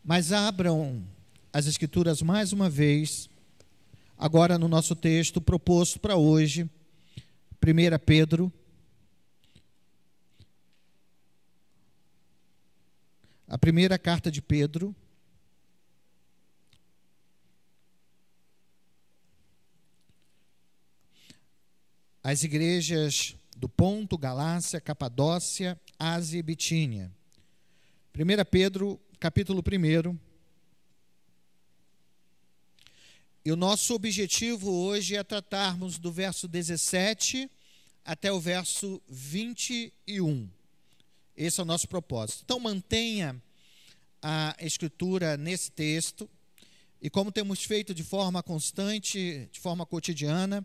Mas abram as Escrituras mais uma vez, agora no nosso texto proposto para hoje, 1 Pedro, a primeira carta de Pedro, às igrejas do Ponto, Galácia, Capadócia, Ásia e Bitínia. 1 Pedro, capítulo 1. E o nosso objetivo hoje é tratarmos do verso 17 até o verso 21. Esse é o nosso propósito. Então, mantenha a escritura nesse texto. E como temos feito de forma constante, de forma cotidiana,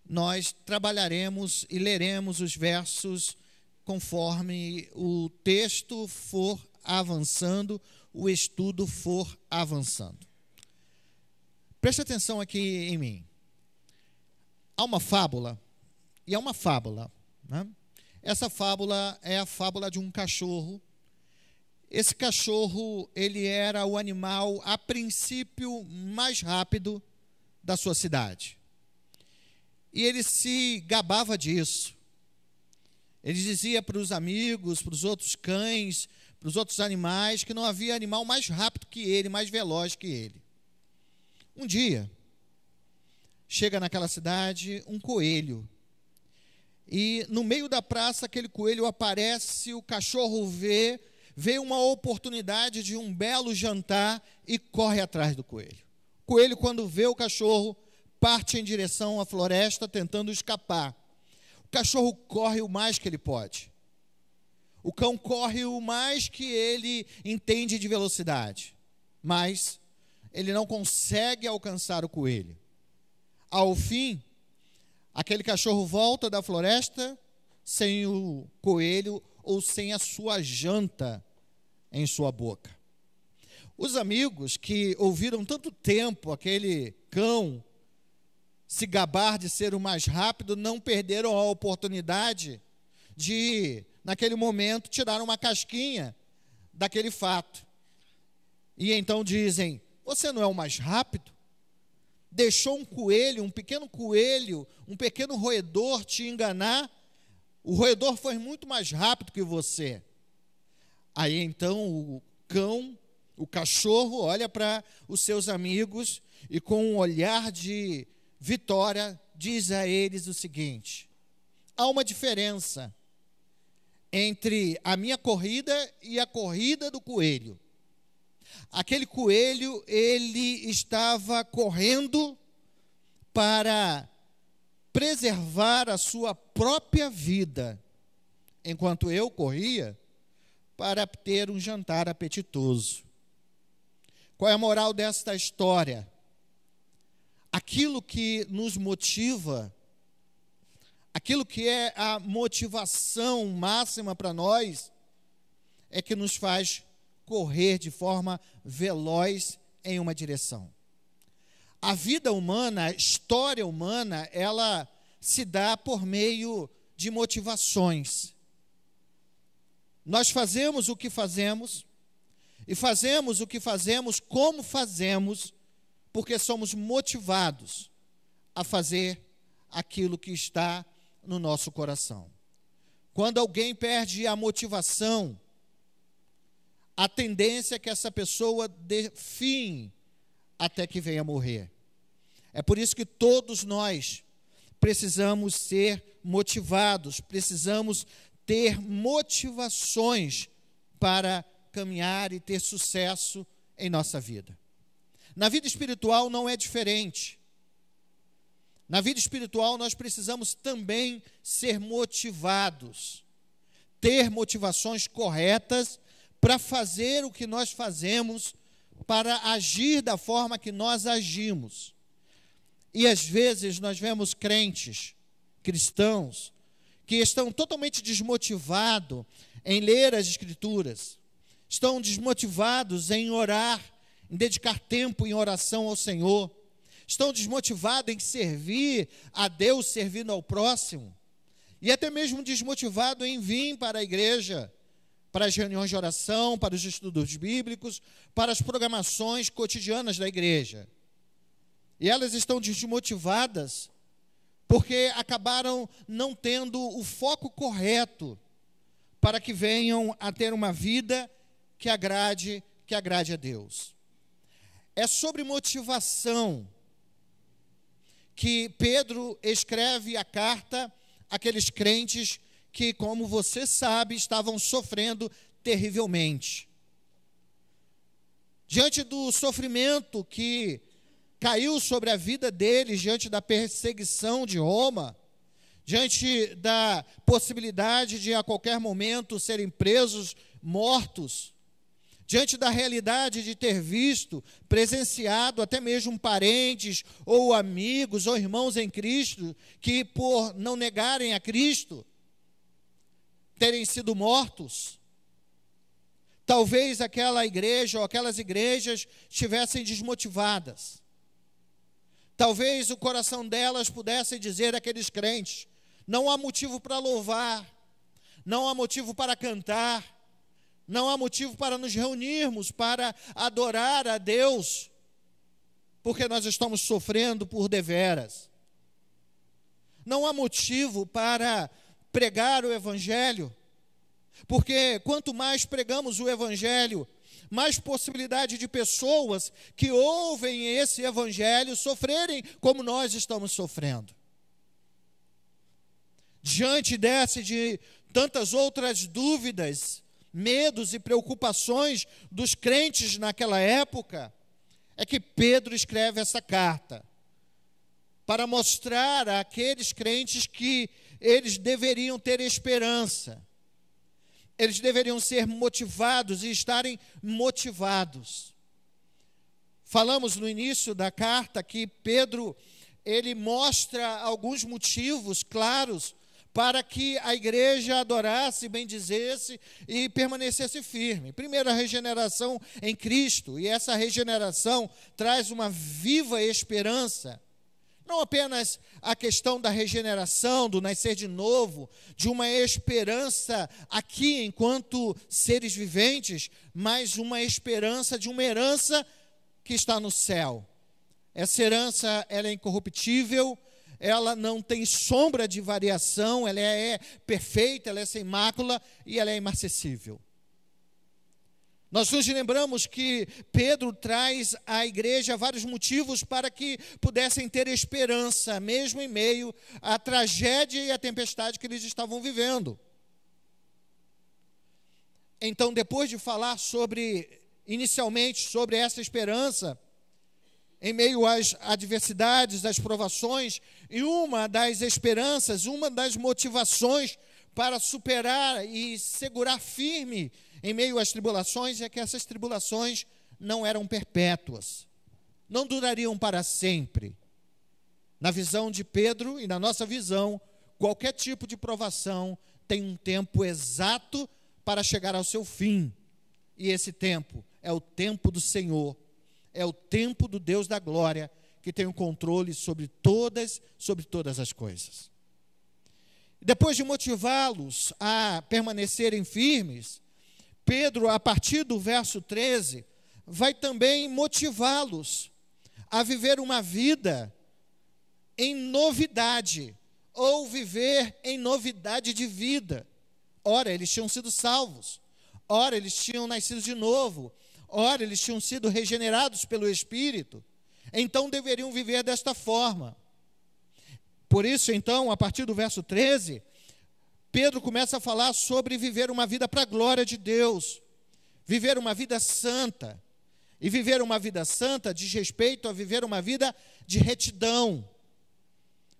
nós trabalharemos e leremos os versos conforme o texto for avançando, o estudo for avançando. Preste atenção aqui em mim. Há uma fábula, e é uma fábula, né? Essa fábula é a fábula de um cachorro. Esse cachorro, ele era o animal, a princípio, mais rápido da sua cidade. E ele se gabava disso. Ele dizia para os amigos, para os outros cães, para os outros animais, que não havia animal mais rápido que ele, mais veloz que ele. Um dia, chega naquela cidade um coelho. E no meio da praça, aquele coelho aparece, o cachorro vê uma oportunidade de um belo jantar e corre atrás do coelho. O coelho, quando vê o cachorro, parte em direção à floresta, tentando escapar. O cachorro corre o mais que ele pode. O cão corre o mais que ele entende de velocidade. Mas ele não consegue alcançar o coelho. Ao fim, aquele cachorro volta da floresta sem o coelho ou sem a sua janta em sua boca. Os amigos que ouviram tanto tempo aquele cão se gabar de ser o mais rápido, não perderam a oportunidade de, naquele momento, tirar uma casquinha daquele fato. E então dizem: você não é o mais rápido? Deixou um coelho, um pequeno roedor te enganar? O roedor foi muito mais rápido que você. Aí então o cão, o cachorro, olha para os seus amigos e com um olhar de vitória, diz a eles o seguinte: há uma diferença entre a minha corrida e a corrida do coelho. Aquele coelho, ele estava correndo para preservar a sua própria vida, enquanto eu corria para ter um jantar apetitoso. Qual é a moral desta história? Aquilo que nos motiva, aquilo que é a motivação máxima para nós, é que nos faz correr de forma veloz em uma direção. A vida humana, a história humana, ela se dá por meio de motivações. Nós fazemos o que fazemos, e fazemos o que fazemos como fazemos, porque somos motivados a fazer aquilo que está no nosso coração. Quando alguém perde a motivação, a tendência é que essa pessoa dê fim até que venha morrer. É por isso que todos nós precisamos ser motivados, precisamos ter motivações para caminhar e ter sucesso em nossa vida. Na vida espiritual não é diferente. Na vida espiritual nós precisamos também ser motivados, ter motivações corretas para fazer o que nós fazemos, para agir da forma que nós agimos. E às vezes nós vemos crentes, cristãos, que estão totalmente desmotivados em ler as Escrituras, estão desmotivados em orar, em dedicar tempo em oração ao Senhor, estão desmotivados em servir a Deus, servindo ao próximo, e até mesmo desmotivados em vir para a igreja, para as reuniões de oração, para os estudos bíblicos, para as programações cotidianas da igreja. E elas estão desmotivadas porque acabaram não tendo o foco correto para que venham a ter uma vida que agrade a Deus. É sobre motivação que Pedro escreve a carta àqueles crentes que, como você sabe, estavam sofrendo terrivelmente. Diante do sofrimento que caiu sobre a vida deles, diante da perseguição de Roma, diante da possibilidade de a qualquer momento serem presos, mortos, diante da realidade de ter visto, presenciado até mesmo parentes ou amigos ou irmãos em Cristo que, por não negarem a Cristo, terem sido mortos. Talvez aquela igreja ou aquelas igrejas estivessem desmotivadas. Talvez o coração delas pudesse dizer àqueles crentes: não há motivo para louvar, não há motivo para cantar, não há motivo para nos reunirmos, para adorar a Deus, porque nós estamos sofrendo por deveras. Não há motivo para pregar o Evangelho, porque quanto mais pregamos o Evangelho, mais possibilidade de pessoas que ouvem esse Evangelho sofrerem como nós estamos sofrendo. Diante de tantas outras dúvidas, medos e preocupações dos crentes naquela época, é que Pedro escreve essa carta, para mostrar àqueles crentes que eles deveriam ter esperança, eles deveriam ser motivados e estarem motivados. Falamos no início da carta que Pedro, ele mostra alguns motivos claros para que a igreja adorasse, bendizesse e permanecesse firme. Primeiro, a regeneração em Cristo, e essa regeneração traz uma viva esperança. Não apenas a questão da regeneração, do nascer de novo, de uma esperança aqui enquanto seres viventes, mas uma esperança de uma herança que está no céu. Essa herança, ela é incorruptível, ela não tem sombra de variação, ela é perfeita, ela é sem mácula e ela é imarcessível. Nós nos lembramos que Pedro traz à igreja vários motivos para que pudessem ter esperança, mesmo em meio à tragédia e à tempestade que eles estavam vivendo. Então, depois de falar inicialmente sobre essa esperança, em meio às adversidades, às provações, e uma das esperanças, uma das motivações para superar e segurar firme em meio às tribulações, é que essas tribulações não eram perpétuas, não durariam para sempre. Na visão de Pedro e na nossa visão, qualquer tipo de provação tem um tempo exato para chegar ao seu fim, e esse tempo é o tempo do Senhor, é o tempo do Deus da glória, que tem o controle sobre todas as coisas. Depois de motivá-los a permanecerem firmes, Pedro, a partir do verso 13, vai também motivá-los a viver uma vida em novidade, ou viver em novidade de vida. Ora, eles tinham sido salvos, ora, eles tinham nascido de novo, ora, eles tinham sido regenerados pelo Espírito, então deveriam viver desta forma. Por isso, então, a partir do verso 13, Pedro começa a falar sobre viver uma vida para a glória de Deus, viver uma vida santa. E viver uma vida santa diz respeito a viver uma vida de retidão,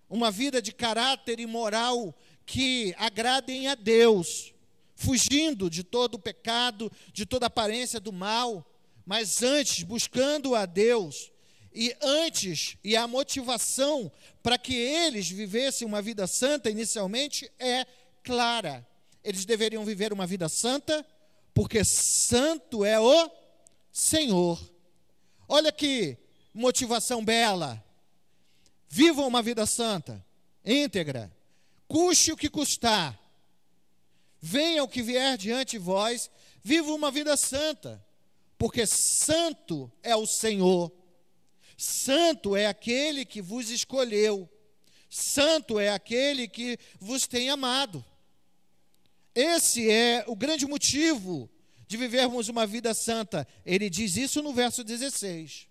uma vida de caráter e moral que agradem a Deus, fugindo de todo o pecado, de toda aparência do mal, mas antes buscando a Deus, e a motivação para que eles vivessem uma vida santa inicialmente é clara. Eles deveriam viver uma vida santa, porque santo é o Senhor. Olha que motivação bela. Vivam uma vida santa, íntegra, custe o que custar. venha o que vier diante de vós, viva uma vida santa, porque santo é o Senhor, santo é aquele que vos escolheu, santo é aquele que vos tem amado. Esse é o grande motivo de vivermos uma vida santa. Ele diz isso no verso 16.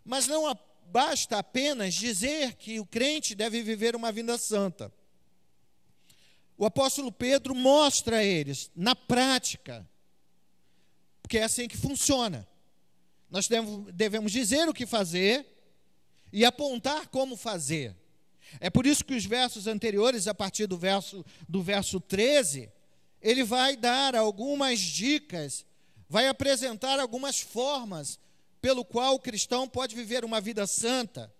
Mas não basta apenas dizer que o crente deve viver uma vida santa. O apóstolo Pedro mostra a eles, na prática, porque é assim que funciona. Nós devemos dizer o que fazer e apontar como fazer. É por isso que os versos anteriores, a partir do verso 13, ele vai dar algumas dicas, vai apresentar algumas formas pelo qual o cristão pode viver uma vida santa,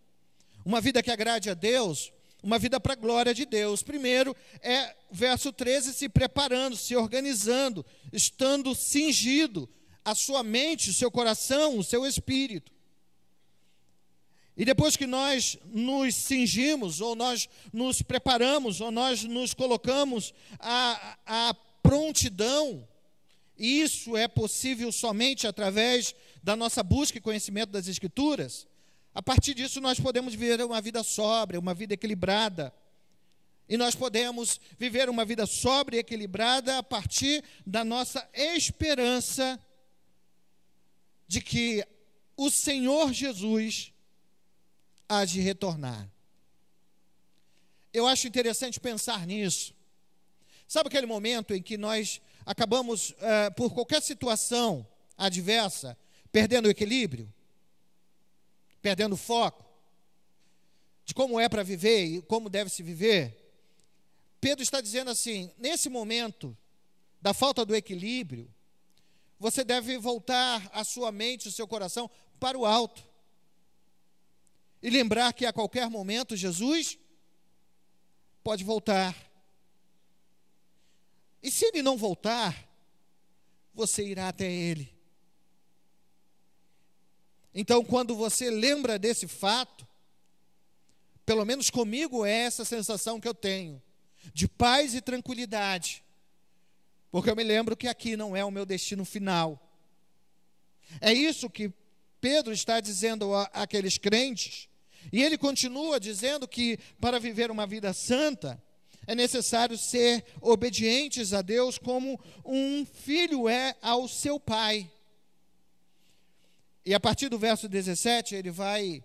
uma vida que agrade a Deus, uma vida para a glória de Deus. Primeiro é verso 13, se preparando, se organizando, estando cingido a sua mente, o seu coração, o seu espírito. E depois que nós nos cingimos, ou nós nos preparamos, ou nós nos colocamos à prontidão, e isso é possível somente através da nossa busca e conhecimento das Escrituras, a partir disso nós podemos viver uma vida sóbria, uma vida equilibrada. E nós podemos viver uma vida sóbria e equilibrada a partir da nossa esperança de que o Senhor Jesus há de retornar. Eu acho interessante pensar nisso. Sabe aquele momento em que nós acabamos, por qualquer situação adversa, perdendo o equilíbrio? Perdendo o foco? De como é para viver e como deve se viver? Pedro está dizendo assim, nesse momento da falta do equilíbrio, você deve voltar a sua mente, o seu coração para o alto. E lembrar que a qualquer momento Jesus pode voltar. E se ele não voltar, você irá até ele. Então, quando você lembra desse fato, pelo menos comigo é essa sensação que eu tenho, de paz e tranquilidade, porque eu me lembro que aqui não é o meu destino final. É isso que Pedro está dizendo àqueles crentes, e ele continua dizendo que para viver uma vida santa, é necessário ser obedientes a Deus como um filho é ao seu pai. E a partir do verso 17, ele vai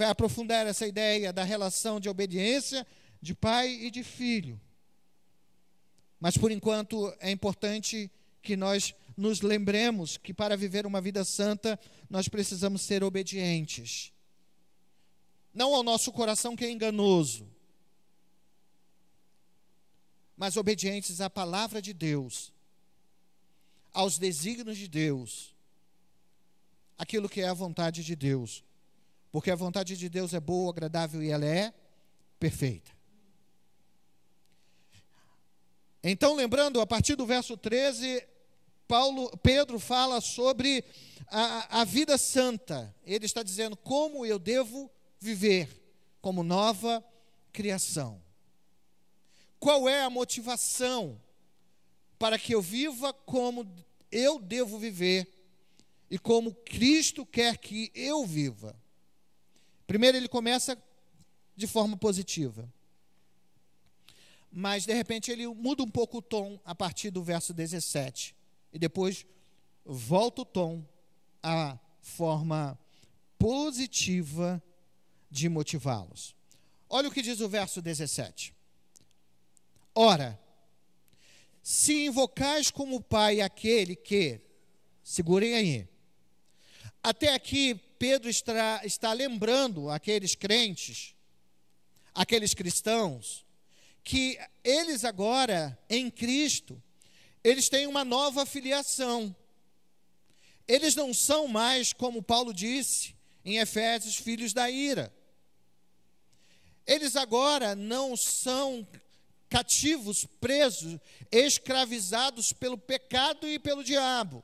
aprofundar essa ideia da relação de obediência de pai e de filho. Mas, por enquanto, é importante que nós nos lembremos que para viver uma vida santa, nós precisamos ser obedientes. Não ao nosso coração que é enganoso, mas obedientes à palavra de Deus, aos desígnios de Deus, aquilo que é a vontade de Deus, porque a vontade de Deus é boa, agradável e ela é perfeita. Então, lembrando, a partir do verso 13, Pedro fala sobre a vida santa. Ele está dizendo como eu devo viver como nova criação. Qual é a motivação para que eu viva como eu devo viver e como Cristo quer que eu viva? Primeiro ele começa de forma positiva, mas de repente ele muda um pouco o tom a partir do verso 17 e depois volta o tom à forma positiva de motivá-los. Olha o que diz o verso 17. Ora, se invocais como Pai aquele que, segurem aí, até aqui Pedro está lembrando aqueles crentes, aqueles cristãos, que eles agora, em Cristo, eles têm uma nova filiação. Eles não são mais, como Paulo disse em Efésios, filhos da ira. Eles agora não são cativos, presos, escravizados pelo pecado e pelo diabo.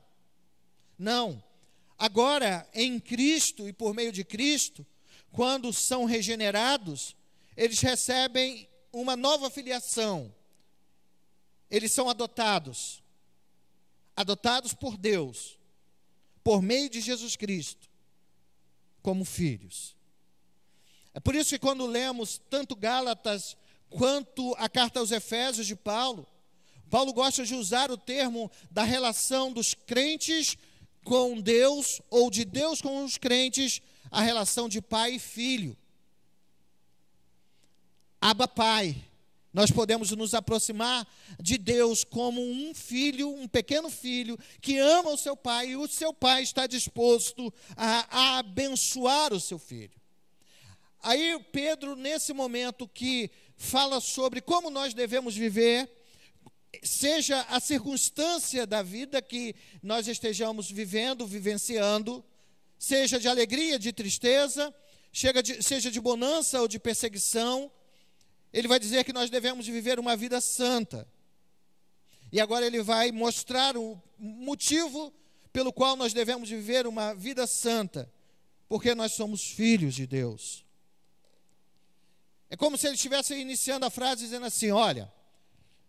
Não. Agora, em Cristo e por meio de Cristo, quando são regenerados, eles recebem uma nova filiação. eles são adotados por Deus, por meio de Jesus Cristo, como filhos. É por isso que quando lemos tanto Gálatas quanto a carta aos Efésios de Paulo gosta de usar o termo da relação dos crentes com Deus, ou de Deus com os crentes, a relação de pai e filho. Abba Pai. Nós podemos nos aproximar de Deus como um filho, um pequeno filho, que ama o seu pai, e o seu pai está disposto a abençoar o seu filho. Aí Pedro, nesse momento que fala sobre como nós devemos viver, seja a circunstância da vida que nós estejamos vivenciando, seja de alegria, de tristeza, seja de bonança ou de perseguição, ele vai dizer que nós devemos viver uma vida santa. E agora ele vai mostrar o motivo pelo qual nós devemos viver uma vida santa, porque nós somos filhos de Deus. É como se ele estivesse iniciando a frase dizendo assim: olha,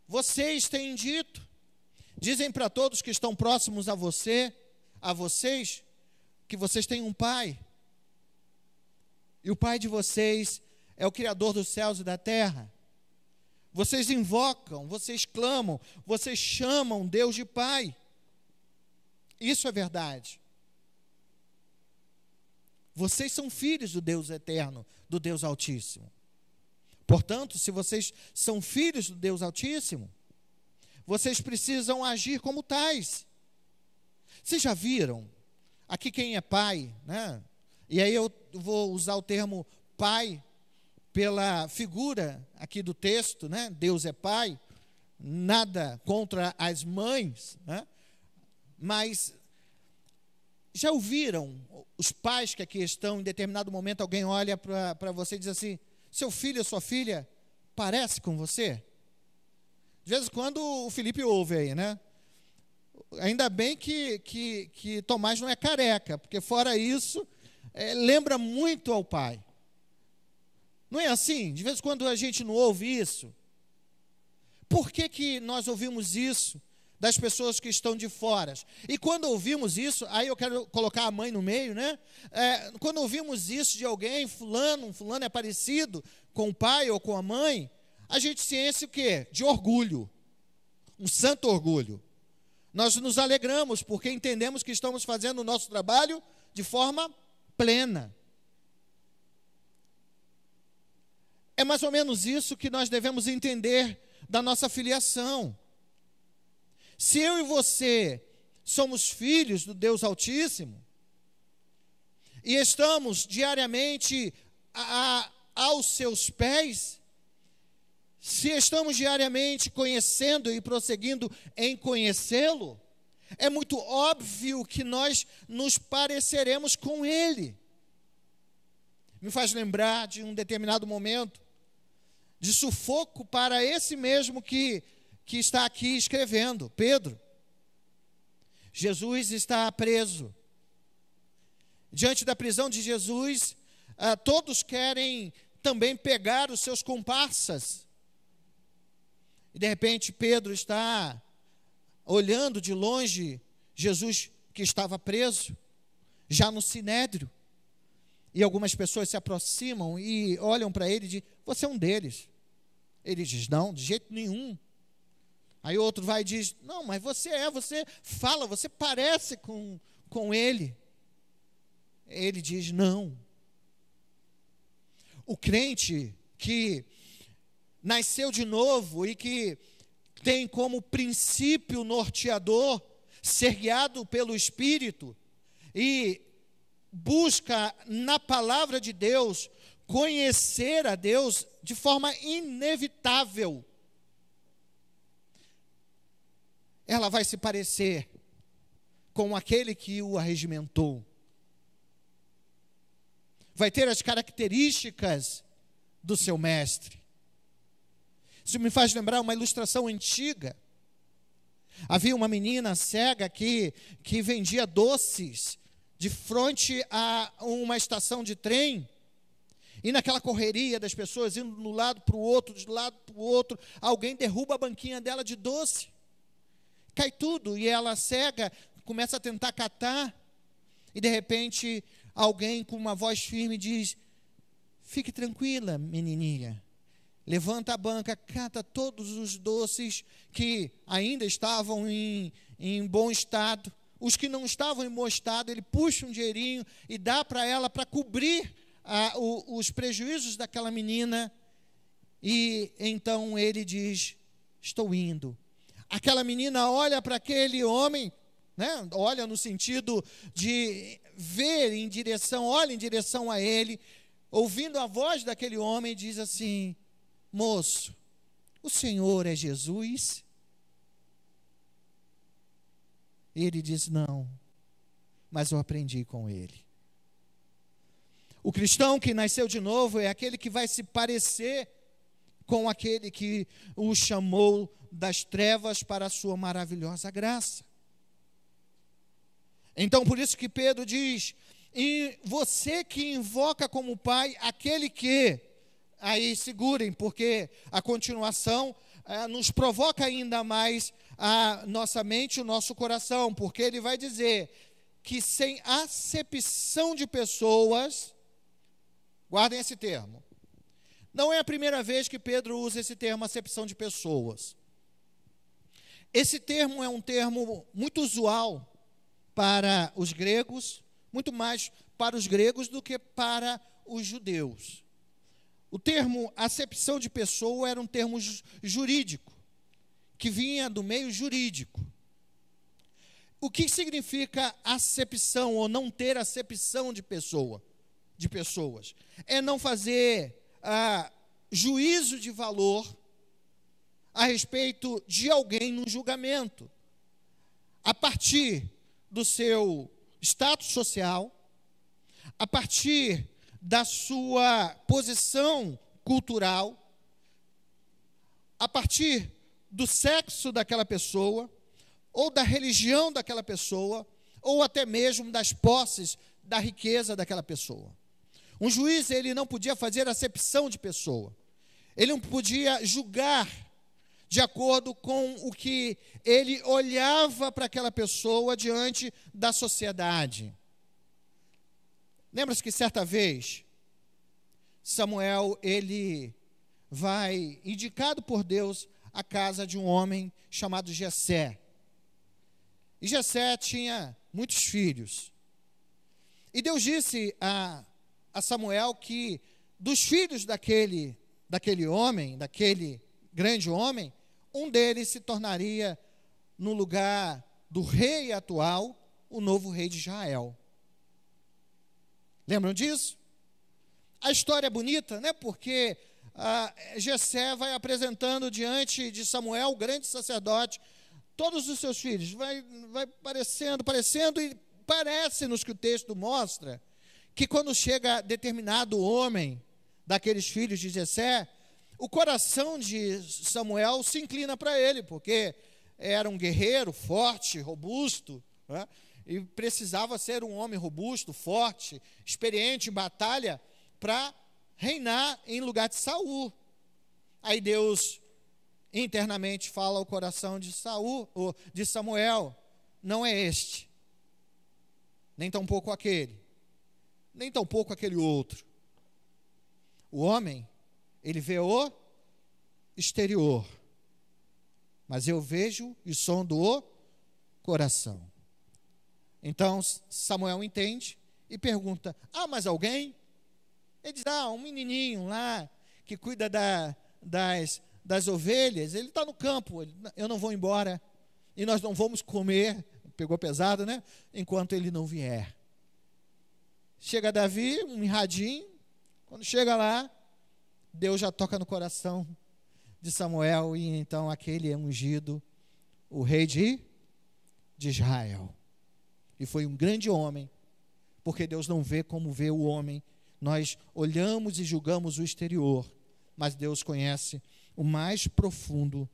vocês têm dito, dizem para todos que estão próximos a vocês, que vocês têm um pai, e o pai de vocês é o Criador dos céus e da terra. Vocês invocam, vocês clamam, vocês chamam Deus de Pai. Isso é verdade. Vocês são filhos do Deus eterno, do Deus Altíssimo. Portanto, se vocês são filhos do Deus Altíssimo, vocês precisam agir como tais. Vocês já viram? Aqui quem é pai, né? E aí eu vou usar o termo pai pela figura aqui do texto, né? Deus é pai, nada contra as mães, né? Mas já ouviram os pais que aqui estão, em determinado momento alguém olha para você e diz assim: seu filho ou sua filha parece com você? De vez em quando o Felipe ouve aí, né? Ainda bem que Tomás não é careca, porque fora isso, lembra muito ao pai. Não é assim? De vez em quando a gente não ouve isso. Por que nós ouvimos isso das pessoas que estão de fora? E quando ouvimos isso, aí eu quero colocar a mãe no meio, né? Quando ouvimos isso de alguém, fulano é parecido com o pai ou com a mãe, a gente se enche o quê? De orgulho. Um santo orgulho. Nós nos alegramos porque entendemos que estamos fazendo o nosso trabalho de forma plena. É mais ou menos isso que nós devemos entender da nossa filiação. Se eu e você somos filhos do Deus Altíssimo, e estamos diariamente aos seus pés, se estamos diariamente conhecendo e prosseguindo em conhecê-lo, é muito óbvio que nós nos pareceremos com Ele. Me faz lembrar de um determinado momento de sufoco para esse mesmo que está aqui escrevendo, Pedro. Jesus está preso. Diante da prisão de Jesus, todos querem também pegar os seus comparsas. E de repente Pedro está olhando de longe Jesus que estava preso, já no sinédrio. E algumas pessoas se aproximam e olham para ele e dizem: você é um deles. Ele diz: não, de jeito nenhum. Aí outro vai e diz: não, mas você fala, você parece com ele. Ele diz: não. O crente que nasceu de novo e que tem como princípio norteador ser guiado pelo Espírito e busca na palavra de Deus conhecer a Deus de forma inevitável, ela vai se parecer com aquele que o arregimentou. Vai ter as características do seu mestre. Isso me faz lembrar uma ilustração antiga. Havia uma menina cega que vendia doces de frente a uma estação de trem. E naquela correria das pessoas, indo de um lado para o outro, de um lado para o outro, alguém derruba a banquinha dela de doce. Cai tudo, e ela cega, começa a tentar catar, e de repente, alguém com uma voz firme diz: fique tranquila, menininha. Levanta a banca, cata todos os doces que ainda estavam em bom estado. Os que não estavam em bom estado, ele puxa um dinheirinho e dá para ela para cobrir os prejuízos daquela menina. E então ele diz: estou indo. Aquela menina olha para aquele homem, né? Olha no sentido de ver em direção, olha em direção a ele, ouvindo a voz daquele homem, e diz assim: moço, o Senhor é Jesus? Ele diz: não, mas eu aprendi com ele. O cristão que nasceu de novo é aquele que vai se parecer com aquele que o chamou das trevas para a sua maravilhosa graça. Então, por isso que Pedro diz: e você que invoca como Pai aquele que... Aí segurem, porque a continuação nos provoca ainda mais a nossa mente, o nosso coração, porque ele vai dizer que sem acepção de pessoas, guardem esse termo, não é a primeira vez que Pedro usa esse termo, acepção de pessoas. Esse termo é um termo muito usual para os gregos, muito mais para os gregos do que para os judeus. O termo acepção de pessoa era um termo jurídico, que vinha do meio jurídico. O que significa acepção ou não ter acepção de pessoas? É não fazer juízo de valor a respeito de alguém no julgamento, a partir do seu status social, a partir da sua posição cultural, a partir do sexo daquela pessoa, ou da religião daquela pessoa, ou até mesmo das posses, da riqueza daquela pessoa. Um juiz, ele não podia fazer acepção de pessoa. Ele não podia julgar de acordo com o que ele olhava para aquela pessoa diante da sociedade. Lembra-se que certa vez, Samuel, ele vai, indicado por Deus, à casa de um homem chamado Jessé. E Jessé tinha muitos filhos. E Deus disse a Samuel que dos filhos daquele homem, daquele grande homem, um deles se tornaria, no lugar do rei atual, o novo rei de Israel. Lembram disso? A história é bonita, né? Porque Jessé vai apresentando diante de Samuel, o grande sacerdote, todos os seus filhos. Vai parecendo, e parece-nos que o texto mostra que quando chega determinado homem daqueles filhos de Jessé, o coração de Samuel se inclina para ele, porque era um guerreiro forte, robusto, né? E precisava ser um homem robusto, forte, experiente em batalha, para reinar em lugar de Saul. Aí Deus internamente fala ao coração de Samuel: não é este, nem tampouco aquele, nem tampouco aquele outro. O homem, ele vê o exterior, mas eu vejo e sondo o coração. Então Samuel entende e pergunta: mais alguém? Ele diz: um menininho lá que cuida das ovelhas, ele está no campo, eu não vou embora, e nós não vamos comer, pegou pesado, né? Enquanto ele não vier. Chega Davi, um mirradinho, quando chega lá, Deus já toca no coração de Samuel, e então aquele é ungido, o rei de Israel. E foi um grande homem, porque Deus não vê como vê o homem. Nós olhamos e julgamos o exterior, mas Deus conhece o mais profundo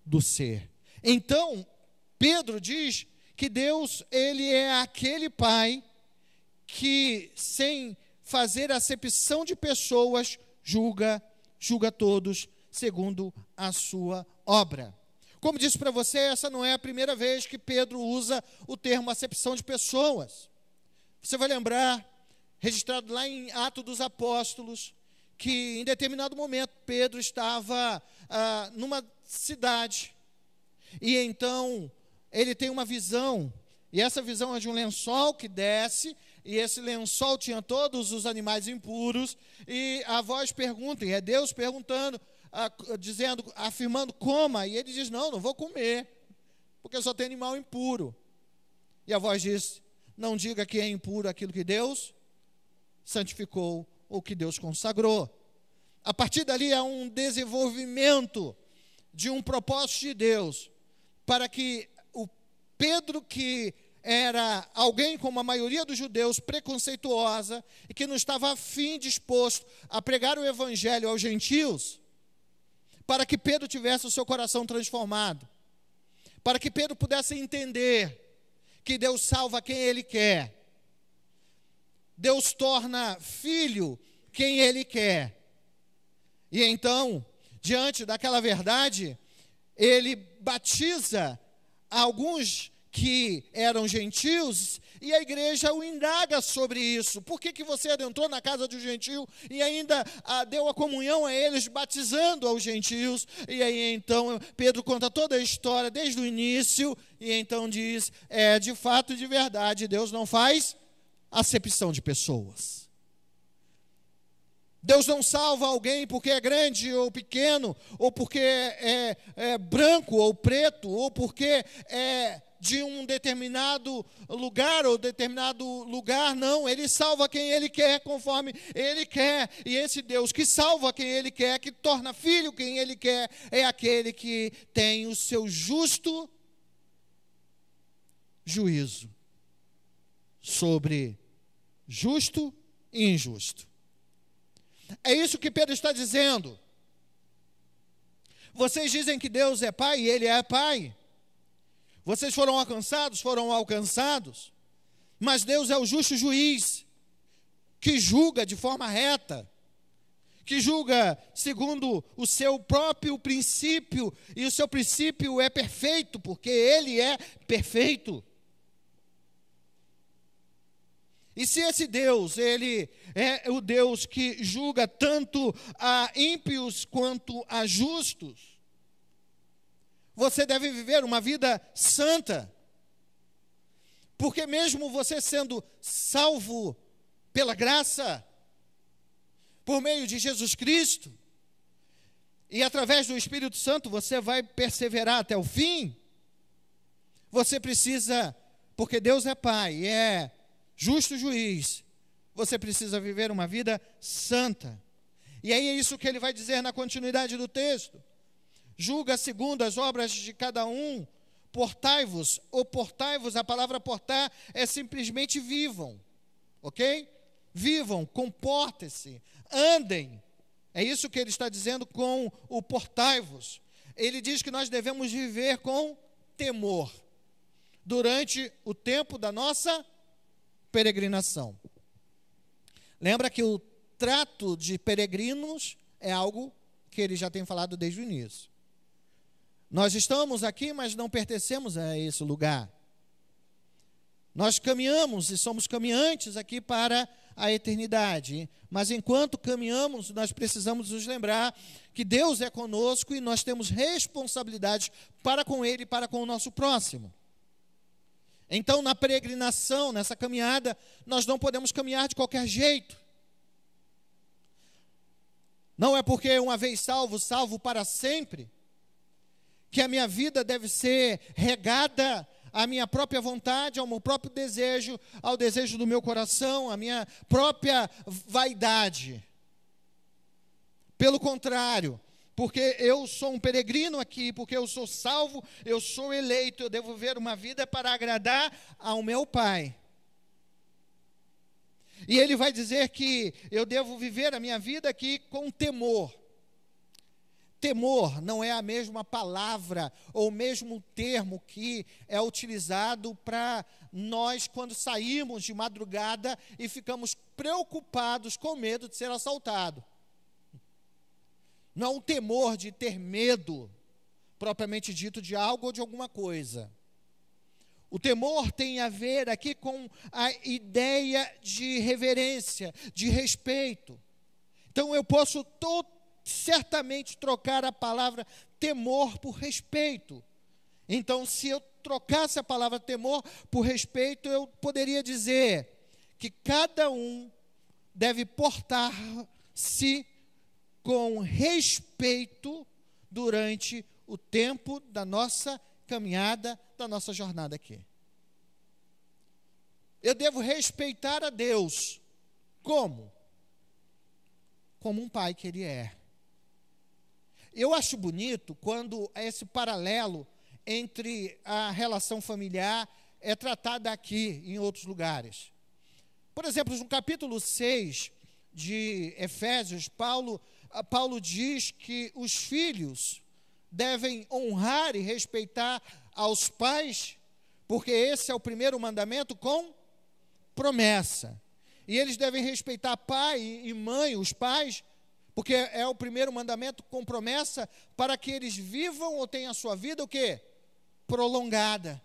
do ser. Então, Pedro diz que Deus, ele é aquele Pai que, sem fazer acepção de pessoas, julga todos segundo a sua obra. Como disse para você, essa não é a primeira vez que Pedro usa o termo acepção de pessoas. Você vai lembrar, registrado lá em Atos dos Apóstolos, que em determinado momento Pedro estava numa cidade, e então ele tem uma visão, e essa visão é de um lençol que desce, e esse lençol tinha todos os animais impuros, e a voz pergunta, e é Deus perguntando, afirmando, coma, e ele diz, não vou comer, porque só tem animal impuro. E a voz diz, não diga que é impuro aquilo que Deus santificou, ou que Deus consagrou. A partir dali há um desenvolvimento de um propósito de Deus, para que o Pedro, que era alguém como a maioria dos judeus, preconceituosa, e que não estava afim, disposto a pregar o evangelho aos gentios, para que Pedro tivesse o seu coração transformado, para que Pedro pudesse entender que Deus salva quem Ele quer, Deus torna filho quem Ele quer. E então, diante daquela verdade, ele batiza alguns que eram gentios, e a igreja o indaga sobre isso. Por que você adentrou na casa de um gentio e ainda deu a comunhão a eles, batizando aos gentios? E aí então Pedro conta toda a história desde o início, e então diz, de fato e de verdade, Deus não faz acepção de pessoas. Deus não salva alguém porque é grande ou pequeno, ou porque é branco ou preto, ou porque é de um determinado lugar ou determinado lugar, não. Ele salva quem Ele quer, conforme Ele quer. E esse Deus que salva quem Ele quer, que torna filho quem Ele quer, é aquele que tem o seu justo juízo sobre justo e injusto. É isso que Pedro está dizendo. Vocês dizem que Deus é Pai e Ele é Pai. Vocês foram alcançados, mas Deus é o justo juiz, que julga de forma reta, que julga segundo o seu próprio princípio, e o seu princípio é perfeito, porque Ele é perfeito. E se esse Deus, Ele é o Deus que julga tanto a ímpios quanto a justos, você deve viver uma vida santa, porque mesmo você sendo salvo pela graça, por meio de Jesus Cristo, e através do Espírito Santo você vai perseverar até o fim, você precisa, porque Deus é Pai, é justo juiz, você precisa viver uma vida santa. E aí é isso que ele vai dizer na continuidade do texto. Julga segundo as obras de cada um, portai-vos, ou portai-vos, a palavra portar é simplesmente vivam, ok? Vivam, comportem-se, andem, é isso que ele está dizendo com o portai-vos. Ele diz que nós devemos viver com temor, durante o tempo da nossa peregrinação. Lembra que o trato de peregrinos é algo que ele já tem falado desde o início. Nós estamos aqui, mas não pertencemos a esse lugar. Nós caminhamos e somos caminhantes aqui para a eternidade. Mas enquanto caminhamos, nós precisamos nos lembrar que Deus é conosco e nós temos responsabilidade para com Ele e para com o nosso próximo. Então, na peregrinação, nessa caminhada, nós não podemos caminhar de qualquer jeito. Não é porque uma vez salvo, salvo para sempre, que a minha vida deve ser regada à minha própria vontade, ao meu próprio desejo, ao desejo do meu coração, à minha própria vaidade. Pelo contrário, porque eu sou um peregrino aqui, porque eu sou salvo, eu sou eleito, eu devo viver uma vida para agradar ao meu Pai. E ele vai dizer que eu devo viver a minha vida aqui com temor. temor não é a mesma palavra ou o mesmo termo que é utilizado para nós quando saímos de madrugada e ficamos preocupados com medo de ser assaltado. Não é um temor de ter medo, propriamente dito, de algo ou de alguma coisa. O temor tem a ver aqui com a ideia de reverência, de respeito. Então eu posso certamente trocar a palavra temor por respeito. Então, se eu trocasse a palavra temor por respeito, eu poderia dizer que cada um deve portar-se com respeito durante o tempo da nossa caminhada, da nossa jornada aqui. Eu devo respeitar a Deus. Como? Como um pai que Ele é. Eu acho bonito quando esse paralelo entre a relação familiar é tratada aqui em outros lugares. Por exemplo, no capítulo 6 de Efésios, Paulo diz que os filhos devem honrar e respeitar aos pais, porque esse é o primeiro mandamento com promessa. E eles devem respeitar pai e mãe, os pais, porque é o primeiro mandamento com promessa para que eles vivam ou tenham a sua vida o quê? Prolongada.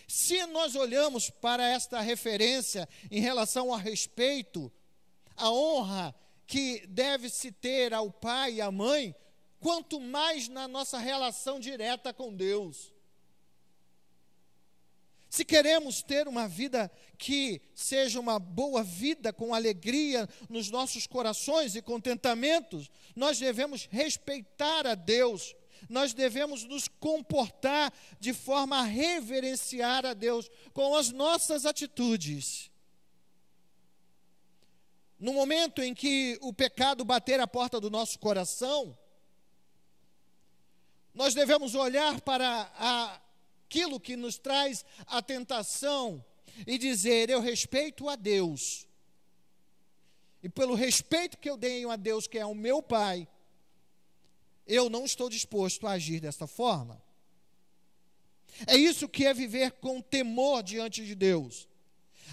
Se nós olhamos para esta referência em relação ao respeito, a honra que deve-se ter ao pai e à mãe, quanto mais na nossa relação direta com Deus. Se queremos ter uma vida que seja uma boa vida, com alegria nos nossos corações e contentamentos, nós devemos respeitar a Deus, nós devemos nos comportar de forma a reverenciar a Deus com as nossas atitudes. No momento em que o pecado bater a porta do nosso coração, nós devemos olhar para aquilo que nos traz a tentação e dizer: eu respeito a Deus, e pelo respeito que eu tenho a Deus, que é o meu Pai, eu não estou disposto a agir desta forma. É isso que é viver com temor diante de Deus.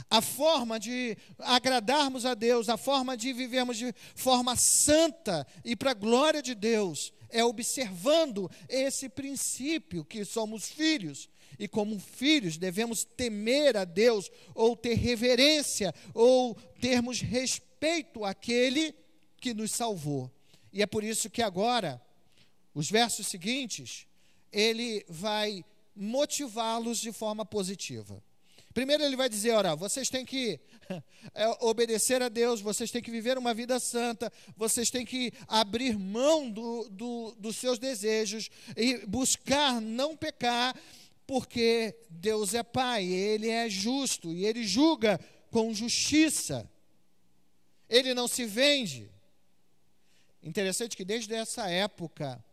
A forma de agradarmos a Deus, a forma de vivermos de forma santa e para a glória de Deus, é observando esse princípio que somos filhos. E como filhos devemos temer a Deus, ou ter reverência, ou termos respeito àquele que nos salvou. E é por isso que agora, os versos seguintes, ele vai motivá-los de forma positiva. Primeiro ele vai dizer: ora, vocês têm que obedecer a Deus, vocês têm que viver uma vida santa, vocês têm que abrir mão dos seus desejos e buscar não pecar, porque Deus é Pai, Ele é justo e Ele julga com justiça. Ele não se vende. Interessante que desde essa época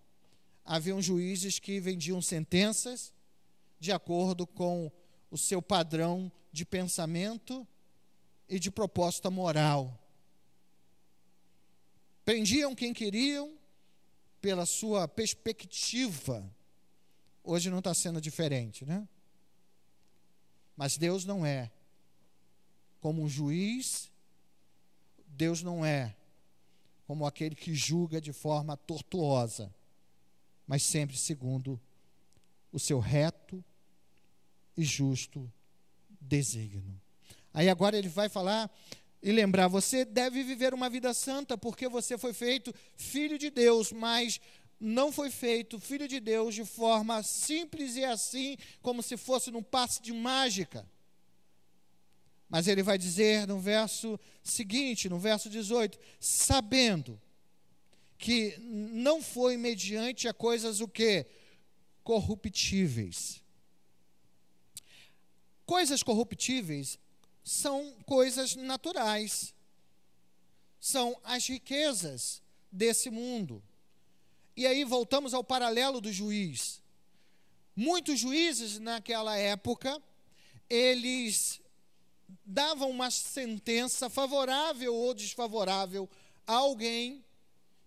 haviam juízes que vendiam sentenças de acordo com o seu padrão de pensamento e de proposta moral. Prendiam quem queriam pela sua perspectiva. Hoje não está sendo diferente, né? Mas Deus não é como um juiz, Deus não é como aquele que julga de forma tortuosa, mas sempre segundo o seu reto e justo desígnio. Aí agora ele vai falar e lembrar: você deve viver uma vida santa, porque você foi feito filho de Deus, mas não foi feito filho de Deus de forma simples e assim, como se fosse num passe de mágica. Mas ele vai dizer no verso seguinte, no verso 18, sabendo que não foi mediante a coisas o quê? Corruptíveis. Coisas corruptíveis são coisas naturais, são as riquezas desse mundo. E aí voltamos ao paralelo do juiz. Muitos juízes naquela época, eles davam uma sentença favorável ou desfavorável a alguém,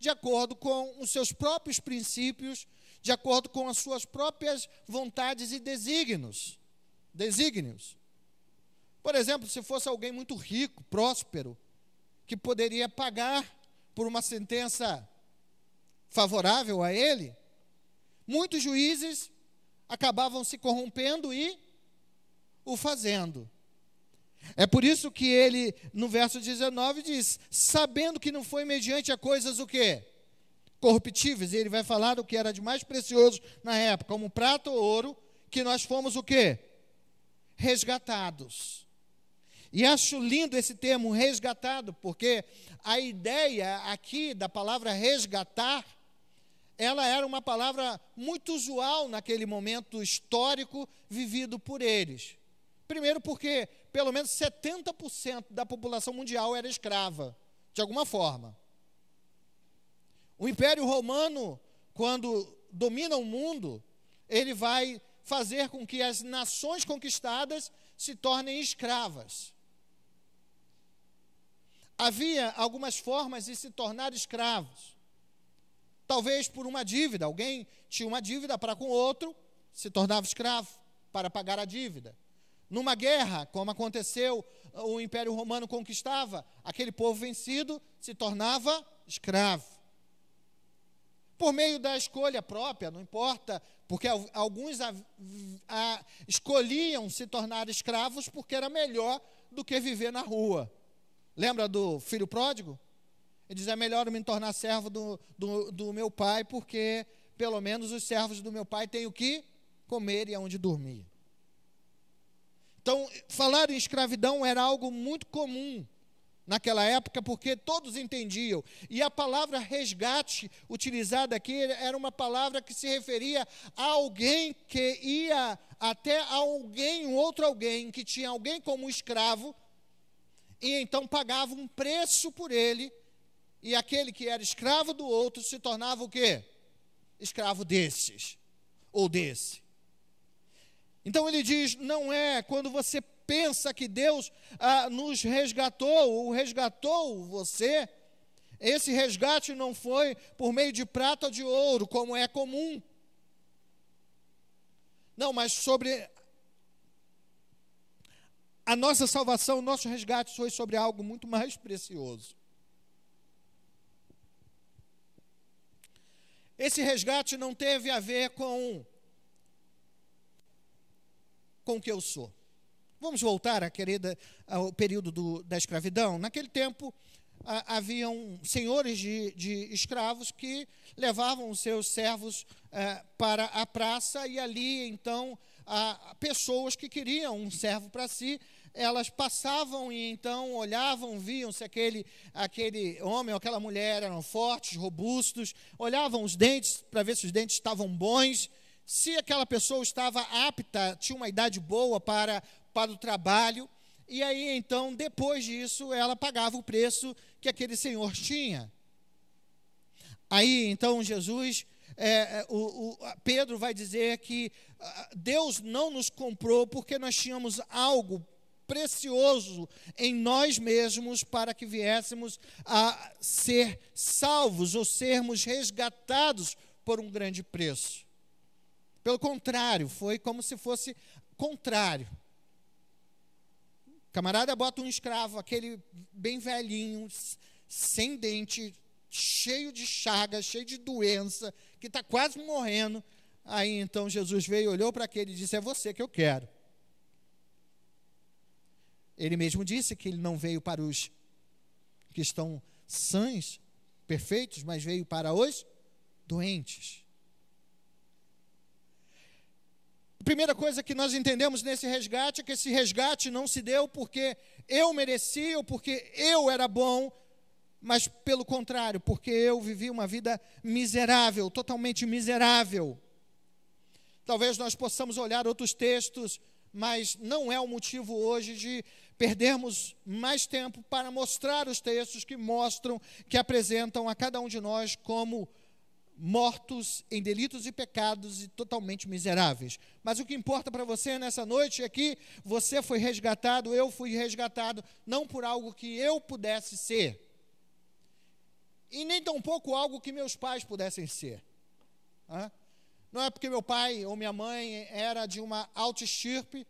de acordo com os seus próprios princípios, de acordo com as suas próprias vontades e desígnios. Por exemplo, se fosse alguém muito rico, próspero, que poderia pagar por uma sentença favorável a ele, muitos juízes acabavam se corrompendo e o fazendo. É por isso que ele, no verso 19, diz, sabendo que não foi mediante a coisas o quê? Corruptíveis, e ele vai falar do que era de mais precioso na época, como prata ou ouro, que nós fomos o quê? Resgatados. E acho lindo esse termo, resgatado, porque a ideia aqui da palavra resgatar, ela era uma palavra muito usual naquele momento histórico vivido por eles. Primeiro porque pelo menos 70% da população mundial era escrava, de alguma forma. O Império Romano, quando domina o mundo, ele vai fazer com que as nações conquistadas se tornem escravas. Havia algumas formas de se tornar escravos. Talvez por uma dívida, alguém tinha uma dívida para com outro, se tornava escravo para pagar a dívida. Numa guerra, como aconteceu, o Império Romano conquistava, aquele povo vencido se tornava escravo. Por meio da escolha própria, não importa, porque alguns escolhiam se tornar escravos porque era melhor do que viver na rua. Lembra do filho pródigo? Ele diz, é melhor eu me tornar servo do meu pai, porque pelo menos os servos do meu pai têm o que comer e aonde dormir. Então, falar em escravidão era algo muito comum naquela época, porque todos entendiam. E a palavra resgate, utilizada aqui, era uma palavra que se referia a alguém que ia até alguém, um outro alguém, que tinha alguém como escravo, e então pagava um preço por ele, e aquele que era escravo do outro se tornava o quê? Escravo desses, ou desse. Então ele diz, não é quando você pensa que Deus nos resgatou, ou resgatou você, esse resgate não foi por meio de prata ou de ouro, como é comum. Não, mas sobre a nossa salvação, o nosso resgate foi sobre algo muito mais precioso. Esse resgate não teve a ver com o que eu sou. Vamos voltar, ao período da escravidão. Naquele tempo, haviam senhores de escravos que levavam os seus servos para a praça, e ali, então, pessoas que queriam um servo para si, elas passavam e então olhavam, viam se aquele homem ou aquela mulher eram fortes, robustos, olhavam os dentes para ver se os dentes estavam bons, se aquela pessoa estava apta, tinha uma idade boa para o trabalho, e aí então, depois disso, ela pagava o preço que aquele senhor tinha. Aí então Jesus, Pedro vai dizer que Deus não nos comprou porque nós tínhamos algo precioso em nós mesmos para que viéssemos a ser salvos ou sermos resgatados por um grande preço. Pelo contrário, foi como se fosse contrário. Camarada bota um escravo, aquele bem velhinho, sem dente, cheio de chagas, cheio de doença, que está quase morrendo. Aí então Jesus veio, olhou para aquele e disse, é você que eu quero. Ele mesmo disse que ele não veio para os que estão sãos, perfeitos, mas veio para os doentes. A primeira coisa que nós entendemos nesse resgate é que esse resgate não se deu porque eu merecia ou porque eu era bom, mas pelo contrário, porque eu vivi uma vida miserável, totalmente miserável. Talvez nós possamos olhar outros textos, mas não é o motivo hoje de perdermos mais tempo para mostrar os textos que mostram, que apresentam a cada um de nós como mortos em delitos e pecados e totalmente miseráveis. Mas o que importa para você nessa noite é que você foi resgatado, eu fui resgatado, não por algo que eu pudesse ser. e nem tampouco algo que meus pais pudessem ser. Não é porque meu pai ou minha mãe era de uma alta estirpe,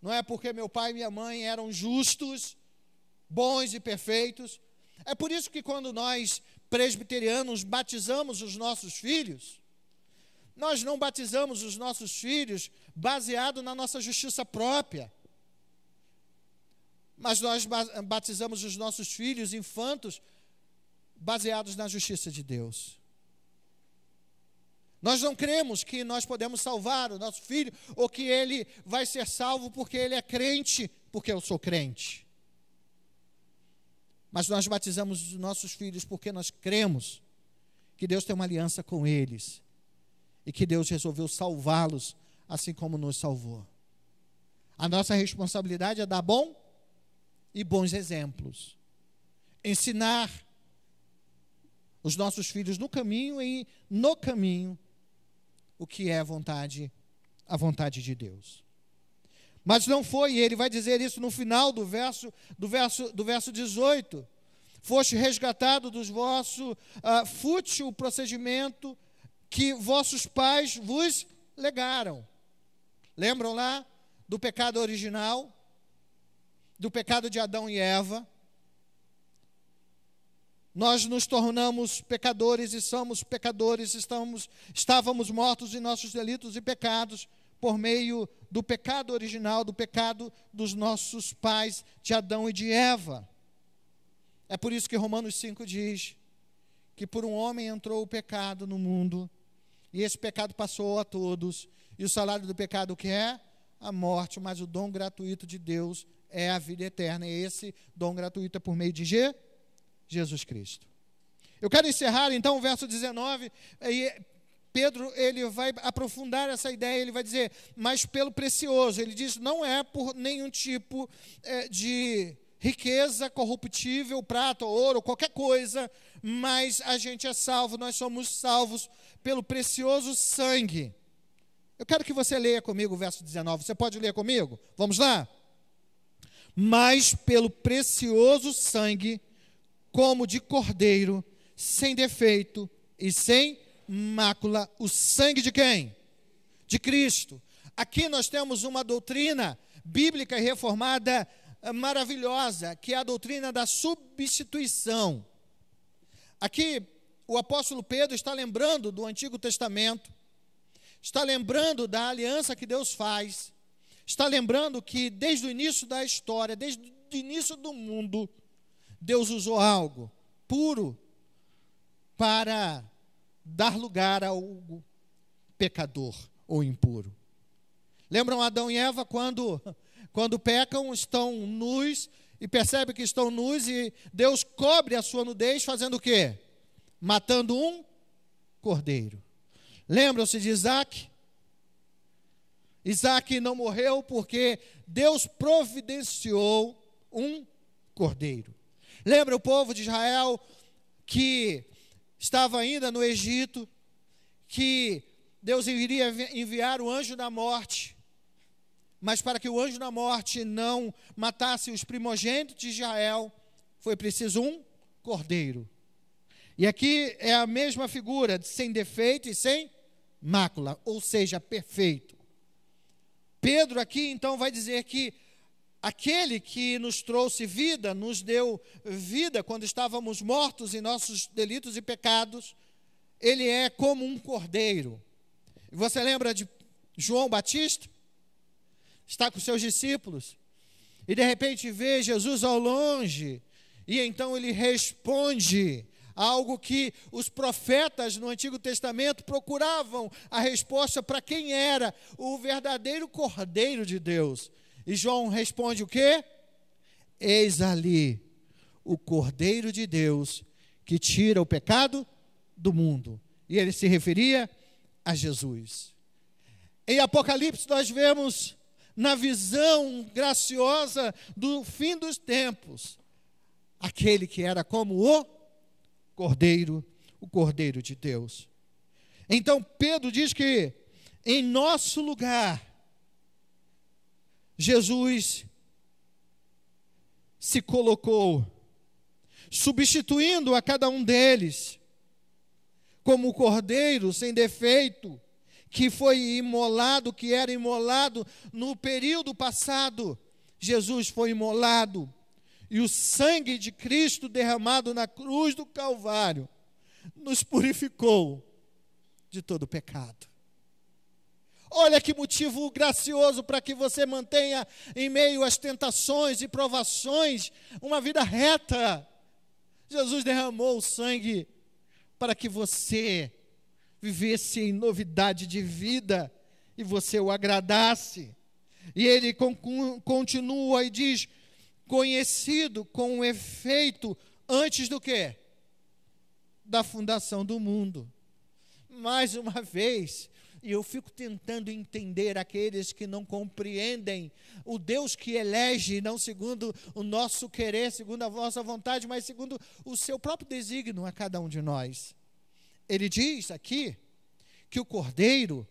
não é porque meu pai e minha mãe eram justos, bons e perfeitos. É por isso que quando nós, presbiterianos, batizamos os nossos filhos, nós não batizamos os nossos filhos baseado na nossa justiça própria, mas nós batizamos os nossos filhos, infantos, baseados na justiça de Deus. Nós não cremos que nós podemos salvar o nosso filho, ou que ele vai ser salvo porque ele é crente, porque eu sou crente. Mas nós batizamos os nossos filhos porque nós cremos que Deus tem uma aliança com eles, e que Deus resolveu salvá-los, assim como nos salvou. A nossa responsabilidade é dar bons exemplos. Ensinar os nossos filhos no caminho e no caminho o que é a vontade de Deus. Mas não foi, e ele vai dizer isso no final do verso 18. Foste resgatado dos vosso fútil procedimento que vossos pais vos legaram. Lembram lá do pecado original, do pecado de Adão e Eva? Nós nos tornamos pecadores e somos pecadores, estávamos mortos em nossos delitos e pecados por meio do pecado original, do pecado dos nossos pais, de Adão e de Eva. É por isso que Romanos 5 diz que por um homem entrou o pecado no mundo, e esse pecado passou a todos, e o salário do pecado o que é? A morte, mas o dom gratuito de Deus é a vida eterna, e esse dom gratuito é por meio de Jesus Cristo. Eu quero encerrar então o verso 19, e Pedro ele vai aprofundar essa ideia, ele vai dizer, mas pelo precioso, ele diz, não é por nenhum tipo de riqueza corruptível, prata, ouro, qualquer coisa, mas a gente é salvo, nós somos salvos pelo precioso sangue. Eu quero que você leia comigo o verso 19, você pode ler comigo? Vamos lá? Mas pelo precioso sangue, como de cordeiro, sem defeito e sem mácula, o sangue de quem? De Cristo. Aqui nós temos uma doutrina bíblica e reformada maravilhosa, que é a doutrina da substituição. Aqui o apóstolo Pedro está lembrando do Antigo Testamento, está lembrando da aliança que Deus faz, está lembrando que desde o início da história, desde o início do mundo, Deus usou algo puro para dar lugar ao pecador ou impuro. Lembram Adão e Eva quando pecam, estão nus e percebem que estão nus, e Deus cobre a sua nudez fazendo o quê? Matando um cordeiro. Lembram-se de Isaac? Isaac não morreu porque Deus providenciou um cordeiro. Lembra o povo de Israel que estava ainda no Egito, que Deus iria enviar o anjo da morte, mas para que o anjo da morte não matasse os primogênitos de Israel, foi preciso um cordeiro. E aqui é a mesma figura, sem defeito e sem mácula, ou seja, perfeito. Pedro aqui então vai dizer que aquele que nos trouxe vida, nos deu vida quando estávamos mortos em nossos delitos e pecados, ele é como um cordeiro. Você lembra de João Batista? Está com seus discípulos, e de repente vê Jesus ao longe, e então ele responde algo que os profetas no Antigo Testamento procuravam a resposta para quem era o verdadeiro Cordeiro de Deus. E João responde o quê? Eis ali o Cordeiro de Deus que tira o pecado do mundo. E ele se referia a Jesus. Em Apocalipse nós vemos, na visão graciosa do fim dos tempos, aquele que era como o Cordeiro de Deus. Então Pedro diz que em nosso lugar, Jesus se colocou. substituindo a cada um deles, como o cordeiro sem defeito, que foi imolado, que era imolado no período passado. Jesus foi imolado, e o sangue de Cristo derramado na cruz do Calvário nos purificou de todo pecado. Olha que motivo gracioso para que você mantenha em meio às tentações e provações uma vida reta. Jesus derramou o sangue para que você vivesse em novidade de vida e você o agradasse. E ele continua e diz: conhecido com o efeito antes do quê? Da fundação do mundo. Mais uma vez, e eu fico tentando entender aqueles que não compreendem o Deus que elege, não segundo o nosso querer, segundo a nossa vontade, mas segundo o seu próprio desígnio a cada um de nós. Ele diz aqui que o Cordeiro,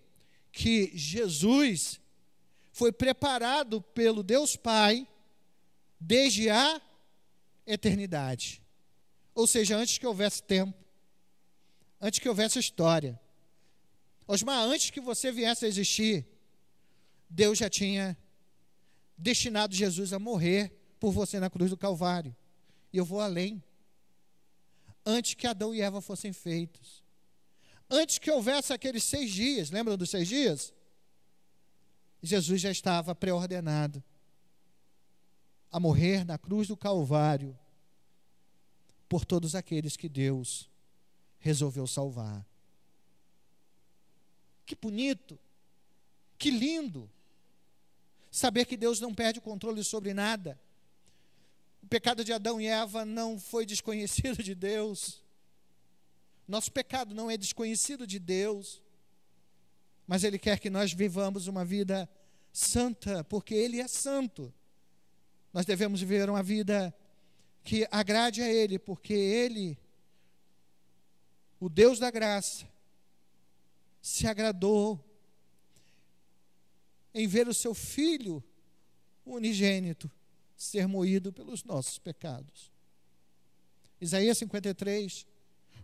que Jesus, foi preparado pelo Deus Pai desde a eternidade. Ou seja, antes que houvesse tempo, antes que houvesse história. Osmar, antes que você viesse a existir, Deus já tinha destinado Jesus a morrer por você na cruz do Calvário. E eu vou além. Antes que Adão e Eva fossem feitos. Antes que houvesse aqueles 6 dias, lembram dos 6 dias? Jesus já estava pré-ordenado a morrer na cruz do Calvário por todos aqueles que Deus resolveu salvar. Que bonito, que lindo, saber que Deus não perde o controle sobre nada. O pecado de Adão e Eva não foi desconhecido de Deus. Nosso pecado não é desconhecido de Deus, mas Ele quer que nós vivamos uma vida santa, porque Ele é santo. Nós devemos viver uma vida que agrade a Ele, porque Ele, o Deus da graça, se agradou em ver o seu Filho unigênito ser moído pelos nossos pecados. Isaías 53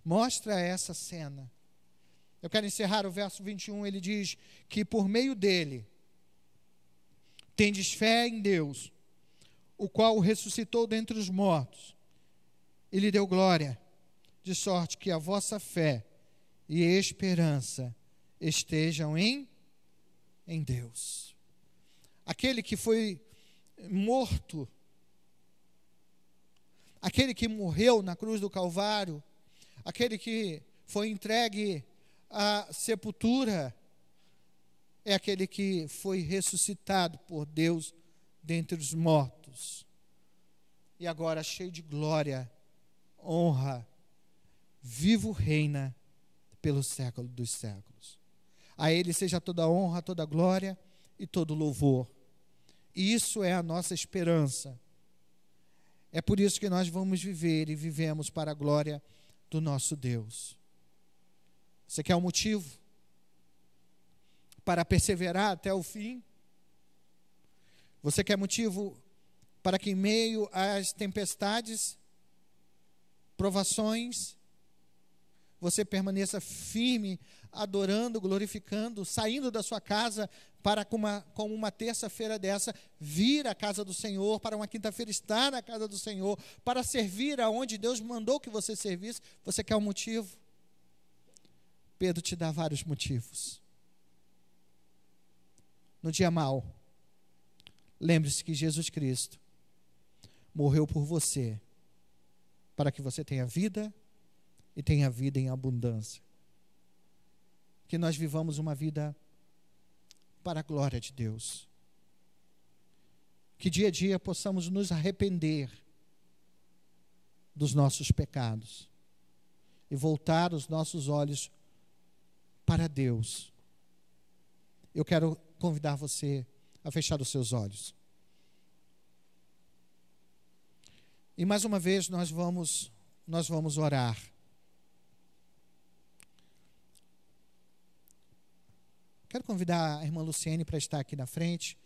mostra essa cena. Eu quero encerrar o verso 21, ele diz que por meio dele tendes fé em Deus, o qual o ressuscitou dentre os mortos e lhe deu glória, de sorte que a vossa fé e esperança estejam em Deus. Aquele que foi morto, aquele que morreu na cruz do Calvário, aquele que foi entregue à sepultura, é aquele que foi ressuscitado por Deus dentre os mortos. E agora, cheio de glória, honra, vivo reina pelo século dos séculos. A Ele seja toda honra, toda glória e todo louvor. E isso é a nossa esperança. É por isso que nós vamos viver e vivemos para a glória do nosso Deus. Você quer um motivo para perseverar até o fim? Você quer motivo para que em meio às tempestades, provações, você permaneça firme, adorando, glorificando, saindo da sua casa para, como uma terça-feira dessa, vir à casa do Senhor, para uma quinta-feira estar na casa do Senhor, para servir aonde Deus mandou que você servisse? Você quer um motivo? Pedro te dá vários motivos. No dia mau, lembre-se que Jesus Cristo morreu por você, para que você tenha vida e tenha vida em abundância. Que nós vivamos uma vida para a glória de Deus. Que dia a dia possamos nos arrepender dos nossos pecados e voltar os nossos olhos para Deus. Eu quero convidar você a fechar os seus olhos. E mais uma vez nós vamos orar. Quero convidar a irmã Luciene para estar aqui na frente.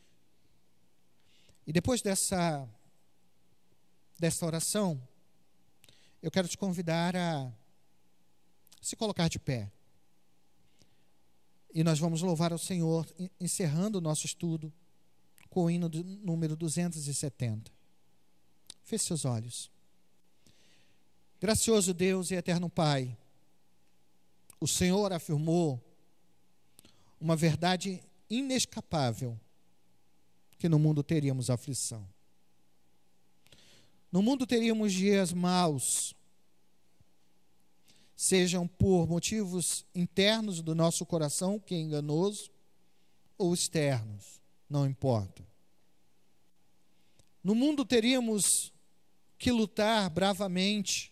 E depois dessa oração, eu quero te convidar a se colocar de pé. E nós vamos louvar ao Senhor, encerrando o nosso estudo com o hino número 270. Feche seus olhos. Gracioso Deus e eterno Pai, o Senhor afirmou uma verdade inescapável, que no mundo teríamos aflição. No mundo teríamos dias maus, sejam por motivos internos do nosso coração, que é enganoso, ou externos, não importa. No mundo teríamos que lutar bravamente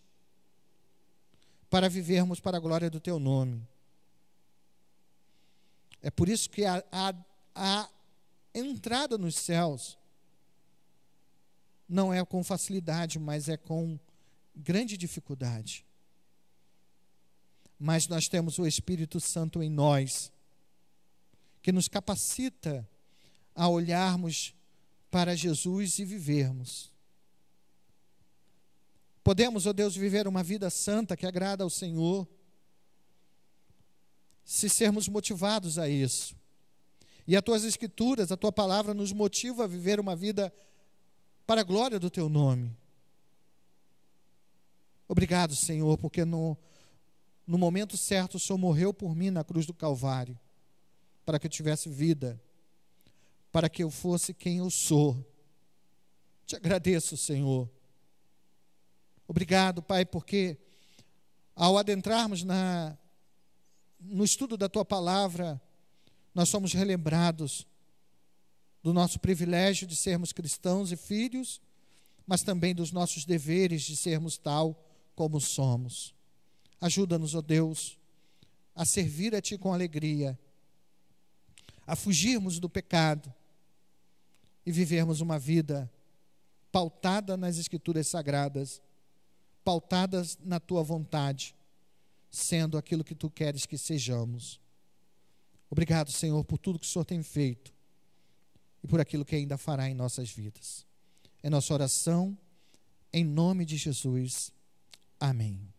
para vivermos para a glória do Teu nome. É por isso que a entrada nos céus não é com facilidade, mas é com grande dificuldade. Mas nós temos o Espírito Santo em nós, que nos capacita a olharmos para Jesus e vivermos. Podemos, ó Deus, viver uma vida santa que agrada ao Senhor, se sermos motivados a isso. E as Tuas Escrituras, a Tua Palavra nos motiva a viver uma vida para a glória do Teu nome. Obrigado, Senhor, porque no momento certo o Senhor morreu por mim na cruz do Calvário, para que eu tivesse vida, para que eu fosse quem eu sou. Te agradeço, Senhor. Obrigado, Pai, porque ao adentrarmos no estudo da Tua Palavra, nós somos relembrados do nosso privilégio de sermos cristãos e filhos, mas também dos nossos deveres de sermos tal como somos. Ajuda-nos, ó Deus, a servir a Ti com alegria, a fugirmos do pecado e vivermos uma vida pautada nas Escrituras Sagradas, pautadas na Tua vontade, sendo aquilo que Tu queres que sejamos. Obrigado, Senhor, por tudo que o Senhor tem feito e por aquilo que ainda fará em nossas vidas. É nossa oração, em nome de Jesus. Amém.